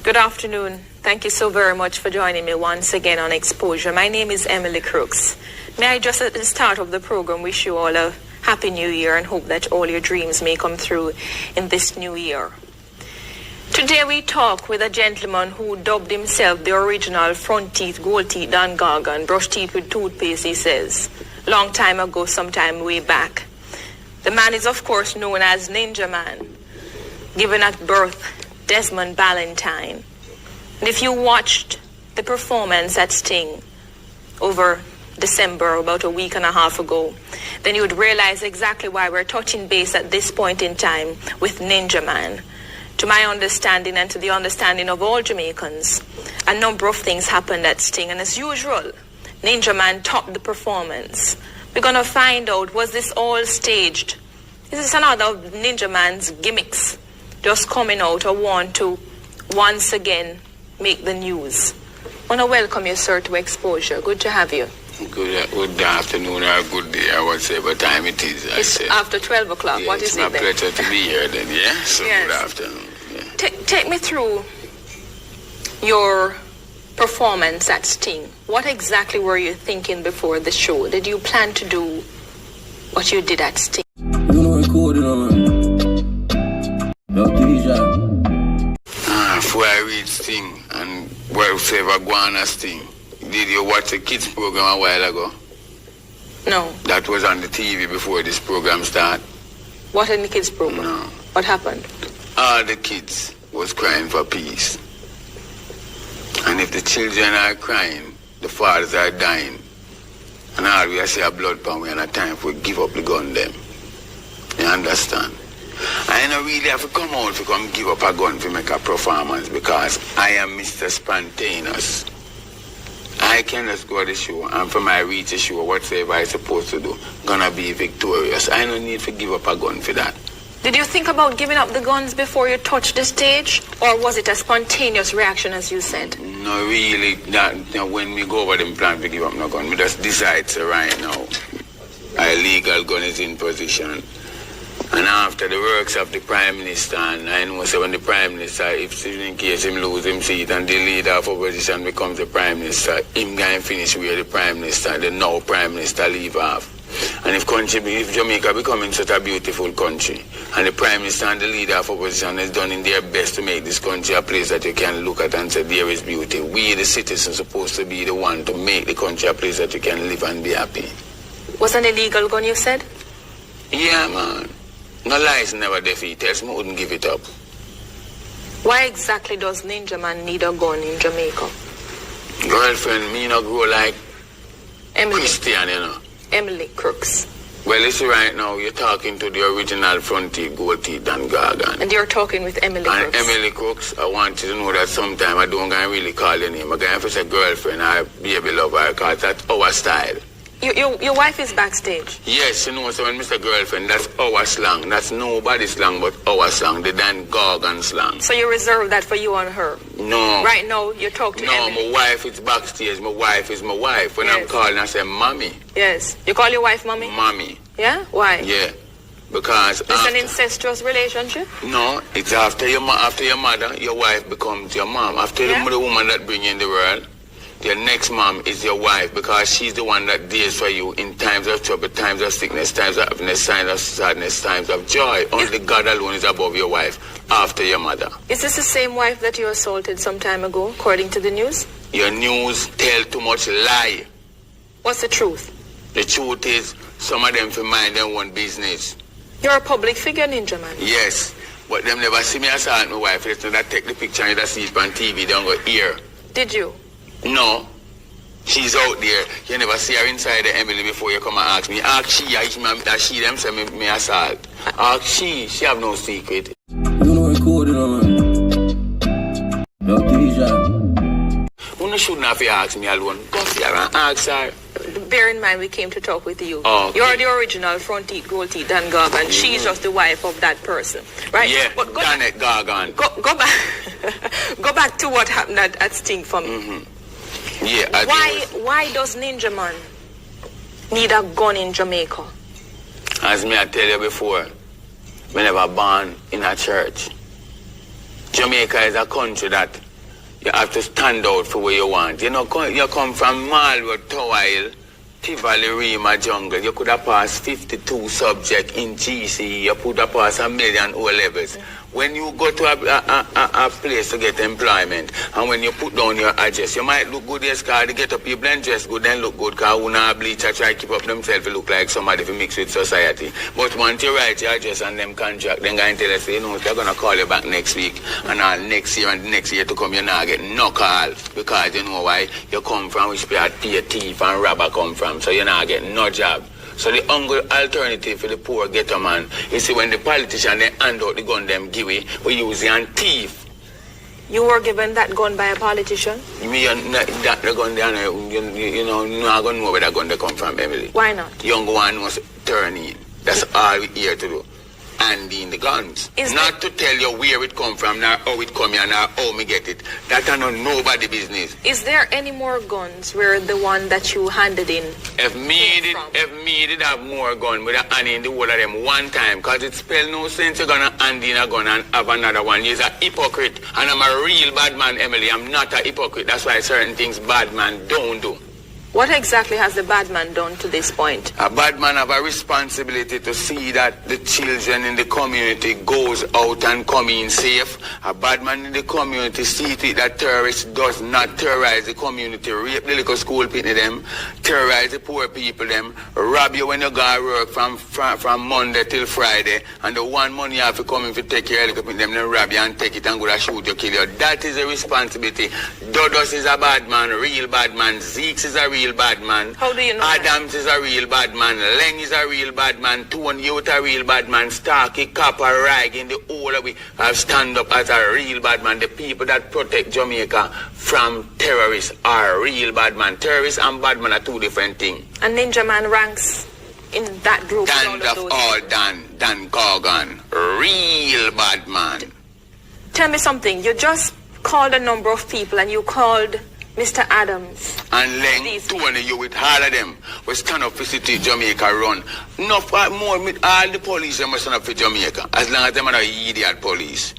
Good afternoon. Thank you so very much for joining me once again on Exposure. My name is Emily Crooks. May I just at the start of the program wish you all a happy new year and hope that all your dreams may come through in this new year. Today we talk with a gentleman who dubbed himself the original front teeth, gold teeth, Dan Gargan, brush teeth with toothpaste, he says. Long time ago, sometime way back. The man is of course known as Ninja Man, given at birth Desmond Ballantyne. And if you watched the performance at Sting over December, about a week and a half ago, then you would realize exactly why we're touching base at this point in time with Ninja Man. To my understanding and to the understanding of all Jamaicans, a number of things happened at Sting, and as usual, Ninja Man topped the performance. We're gonna find out, was this all staged? Is this another of Ninja Man's gimmicks just coming out or want to once again make the news? I want to welcome you, sir, to Exposure. Good to have you. Good afternoon or good day or whatever time it is. It's after 12 o'clock. Yeah, what is it then? It's my pleasure to be here then, yeah? So yes. Good afternoon. Yeah. Take me through your performance at Sting. What exactly were you thinking before the show? Did you plan to do what you did at Sting? Before I read Sting and whatever Guana Sting, did you watch the kids program a while ago? No. That was on the TV before this program started. What in the kids program? No. What happened? All the kids was crying for peace. And if the children are crying, the fathers are dying. And all we say a blood pound, we have time for give up the gun them. You understand? I don't really have to come out to come give up a gun to make a performance because I am Mr. Spontaneous. I can just go to the show and from I reach the show, whatever I'm supposed to do, gonna be victorious. I don't need to give up a gun for that. Did you think about giving up the guns before you touched the stage? Or was it a spontaneous reaction, as you said? No, really, when we go over them plan to give up no gun, we just decide to right now, a legal gun is in position. And after the works of the Prime Minister, and I know so when the Prime Minister, if in case him lose him seat and the leader of opposition becomes the Prime Minister, him going finish where the Prime Minister, the now Prime Minister leave off. And if Jamaica becoming such a beautiful country, and the Prime Minister and the leader of opposition has done in their best to make this country a place that you can look at and say there is beauty, we the citizens supposed to be the one to make the country a place that you can live and be happy. Was an illegal gun, you said? Yeah, man. No lies never defeat us, I wouldn't give it up. Why exactly does Ninja Man need a gun in Jamaica? Girlfriend, me not grow like Emily. Christian, you know. Emily Crooks. Well, you see right now, you're talking to the original front teeth, gold teeth, Dan Gargan. And you're talking with Emily and Crooks. Emily Crooks, I want you to know that sometime I don't gonna really call your name. I'm going to say girlfriend or baby lover, because that's our style. Your wife is backstage? Yes, you know, so when Mr. Girlfriend, that's our slang. That's nobody's slang but our slang, the Dan Gargan slang. So you reserve that for you and her? No. Right now, you talk to Emily? No, my wife is backstage. My wife is my wife. When yes. I'm calling, I say, Mommy. Yes. You call your wife Mommy? Mommy. Yeah? Why? Yeah. Because it's an incestuous relationship? No, it's after your mother, your wife becomes your mom. After the woman that bring you in the world, your next mom is your wife because she's the one that deals for you in times of trouble, times of sickness, times of happiness, times of sadness, times of joy. Only God alone is above your wife, after your mother. Is this the same wife that you assaulted some time ago, according to the news? Your news tell too much lie. What's the truth? The truth is, some of them for mind their own business. You're a public figure, Ninja Man. Yes, but them never see me assault my wife. They that take the picture and they see it on TV, they don't go here. Did you? No. She's out there. You never see her inside the Emily before you come and ask me. Ask she, that she them say me assault. Ask she have no secret. You know recording, man. You shouldn't have to ask me alone. Go see her and ask her. Bear in mind we came to talk with you. Oh, okay. You're the original front teeth, gold teeth, Dan Gargan. Mm-hmm. She's just the wife of that person, right? Yeah, but Janet Gargan. Go back. Go back to what happened at Sting for me. Mm-hmm. Yeah. Why does Ninja Man need a gun in Jamaica? As me I tell you before, We never born in a church. Jamaica is a country that you have to stand out for what you want. You know, you come from Malwood, Tower, Tivoli, Rima, Jungle. You could have passed 52 subjects in GCE. You could have passed 1 million O levels. When you go to a place to get employment, and when you put down your address, you might look good, yes, because you get up, you blend dress good, then look good, because who not bleach, I try to keep up themselves, look like somebody to mix with society. But once you write your address and them contract, then going to tell us, you know, they're going to call you back next week, and all next year and the next year to come, you're not getting no call, because you know why? You come from which part your thief and robber come from, so you're not getting no job. So the only alternative for the poor ghetto man is when the politician they hand out the gun them give it, we use it and thief. You were given that gun by a politician? Me and that the gun there, you know, not gonna know where that gun they come from, Emily. Why not? The young one must turn in. That's all we here to do. Handing the guns. Not to tell you where it come from, nor how it come here, nor how me get it. That are not nobody business. Is there any more guns where the one that you handed in? If me did have more gun, with a hand in the whole of them one time, because it spell no sense you're gonna hand in a gun and have another one. You're a hypocrite, and I'm a real bad man, Emily. I'm not a hypocrite. That's why certain things bad man don't do. What exactly has the bad man done to this point? A bad man have a responsibility to see that the children in the community goes out and come in safe. A bad man in the community see to it that terrorists does not terrorize the community, rape the little school people them, terrorize the poor people them, rob you when you go to work from Monday till Friday, and the one money you have to come in to take care of the people them, then rob you and take it and go to shoot you, kill you. That is a responsibility. Dodos is a bad man, real bad man. Zeeks is a real bad man. How do you know Adams is a real bad man. Leng is a real bad man. Tone Youth a real bad man. Starkey, Copper, Rag in the whole of we have stand up as a real bad man. The people that protect Jamaica from terrorists are real bad man. Terrorists and bad man are two different things. And Ninja Man ranks in that group. Dan Gorgon, real bad man. Tell me something. You just called a number of people and you called Mr. Adams. And Leng, Tony, you with all of them, we stand up for city Jamaica run. No more with all the police, they must stand up for Jamaica. As long as them are not idiot police.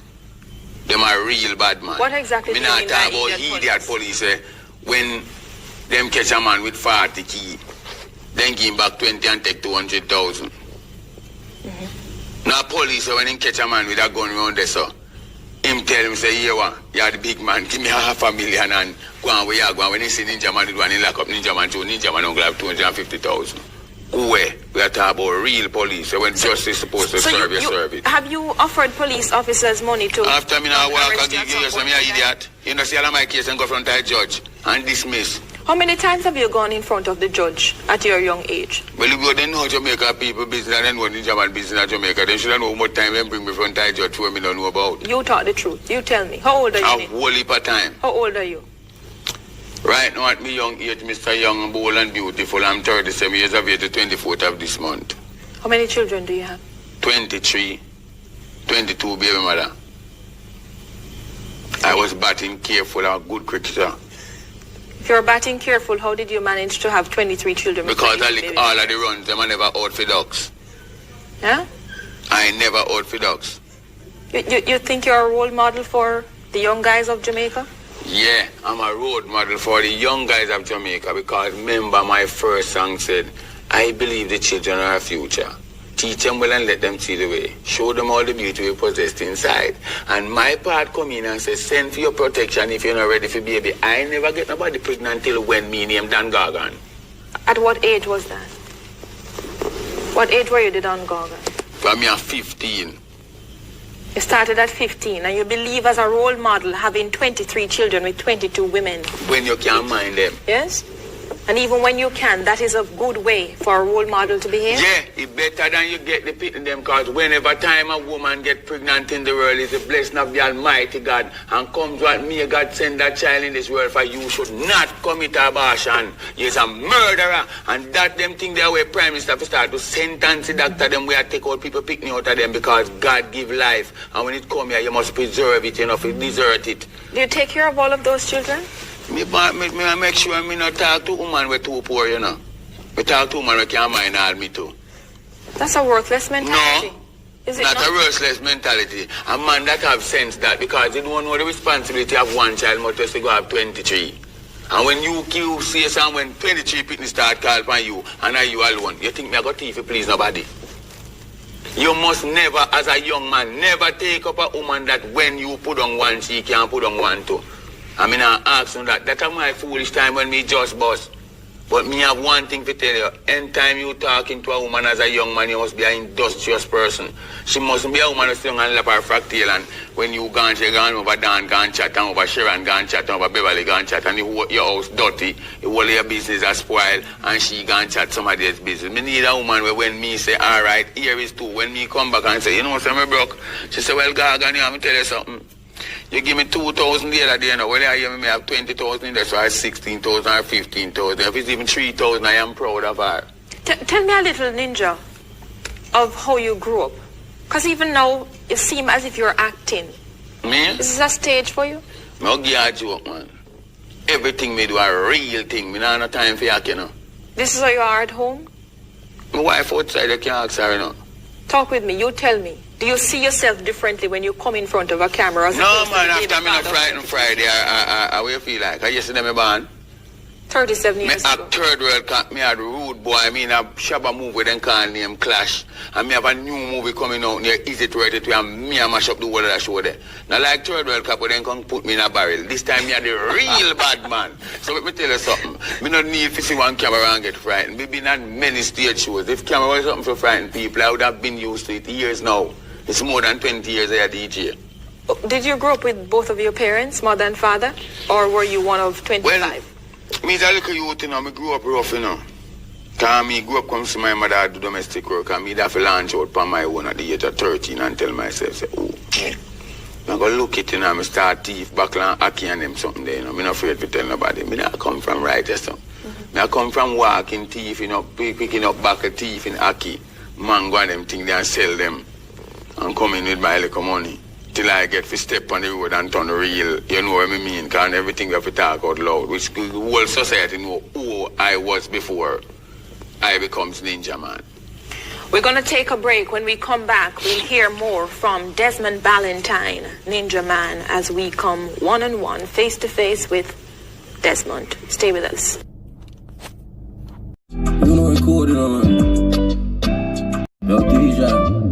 Them are real bad man. What exactly do you mean by idiot police? When them catch a man with 40 key, then give him back 20 and take 200,000. Now police, when they catch a man with a gun around there, so him tell him, say, yeah, you're the big man, give me $500,000 and go on where you go. When he see Ninja Man, he lock up Ninja Man too. Ninja Man don't have 250,000. We are talking about real police. So when justice is supposed to serve your service. Have you offered police officers money to... After me now walk, I give you some idiot. You know, see all of my case and go front of the judge and dismiss. How many times have you gone in front of the judge at your young age? Well, if you don't know Jamaica people business and then know Ninja Man business in Jamaica, then should I know how much time they bring me front of the judge who me don't know about. You talk the truth. You tell me. How old are you? A whole heap of time. How old are you? Right now at my young age, Mr. Young and bold and beautiful, I'm 37 years of age, the 24th of this month. How many children do you have? 23, 22 baby mother. I was batting careful, I'm a good cricketer. If you're batting careful, how did you manage to have 23 children? Because I lick all of the runs, them I never out for dogs. Yeah? I never out for dogs. You think you're a role model for the young guys of Jamaica? Yeah, I'm a role model for the young guys of Jamaica because remember my first song said, I believe the children are our future. Teach them well and let them see the way. Show them all the beauty we possess inside. And my part come in and say, send for your protection if you're not ready for baby. I never get nobody pregnant until when me name Dan Gargan. At what age was that? What age were you the Dan Gargan? From me at 15. You started at 15 and you believe as a role model having 23 children with 22 women. When you can't mind them. Yes? And even when you can, that is a good way for a role model to behave? Yeah, it's better than you get the pit in them because whenever time a woman get pregnant in the world, it's a blessing of the Almighty God. And comes what me, God send that child in this world for you should not commit abortion. You're a murderer. And that them thing there where Prime Minister to start to sentence the doctor them where take out people picking out of them because God give life. And when it come here, you must preserve it, you know, if you desert it. Do you take care of all of those children? Me make sure me not talk to woman with too poor, you know. Me talk to woman with can't mind all me too. That's a worthless mentality. No. Is it not not? a restless mentality. A man that have sense that because they don't know the responsibility of one child, but just to go have 23. And when you see some when 23 people start calling for you, and are you alone, you think me I got to please nobody. You must never, as a young man, never take up a woman that when you put on one, she can't put on one too. I mean, I ask you that. That's my foolish time when me just bust. But me have one thing to tell you. Anytime you talking to a woman as a young man, you must be an industrious person. She mustn't be a woman who's young and lap her fractal. And when you gone, she gone over Dan, gone chat, and over Sharon, gone chat, and over Beverly, gone chat, and your house dirty, all your business are spoiled, and she gone chat somebody else's business. Me need a woman where when me say, all right, here is two. When me come back and say, you know, so me broke. She say, well, Gagan, I'm going to tell you something. You give me 2,000 the other day, now. Well, I may have 20,000 in there, so I have 16,000 or 15,000. If it's even 3,000, I am proud of her. Tell me a little, Ninja, of how you grew up. Because even now, you seem as if you're acting. Me? Is this a stage for you? I'll give you a joke, man. Everything me do a real thing. Me not have no time for you, you know. This is how you are at home? My wife outside, you can't ask her, you know. Talk with me. You tell me. Do you see yourself differently when you come in front of a camera? No, man. After me not frightened Friday, I will feel like. I yesterday me born. 37 years Me ago. act third world cup, me had rude boy. I mean a shabba movie then called name Clash. And me have a new movie coming out near Easy to Write It and me and mash up the whole of that show there. Now like third world cup, but then come put me in a barrel. This time me are the real bad man. So let me tell you something. Me not need to see one camera and get frightened. Me been on many stage shows. If camera was something for frightened people, I would have been used to it years now. It's more than 20 years I had DJ. Did you grow up with both of your parents, mother and father? Or were you one of 25? Well, me is a little youth, you know. Me grew up rough, you know. Because me grew up come to my mother do domestic work and me have to launch out on my own at the age of 13 and tell myself, say, oh, I'm going to look it, you know, I start thief, buckle and hockey and them something there, you know. I'm not afraid to tell nobody. Me not come from righteous, so. Me I come from walking thief, you know, picking up buckle thief in hockey, mango and them things there and sell them and come in with my little money. Till I get to step on the road and turn real, you know what I mean? Because everything we have to talk out loud, which the whole society know who I was before I becomes Ninja Man. We're going to take a break. When we come back, we'll hear more from Desmond Ballantyne, Ninja Man, as we come one-on-one, face-to-face with Desmond. Stay with us. You know recording, man. Yo, DJ.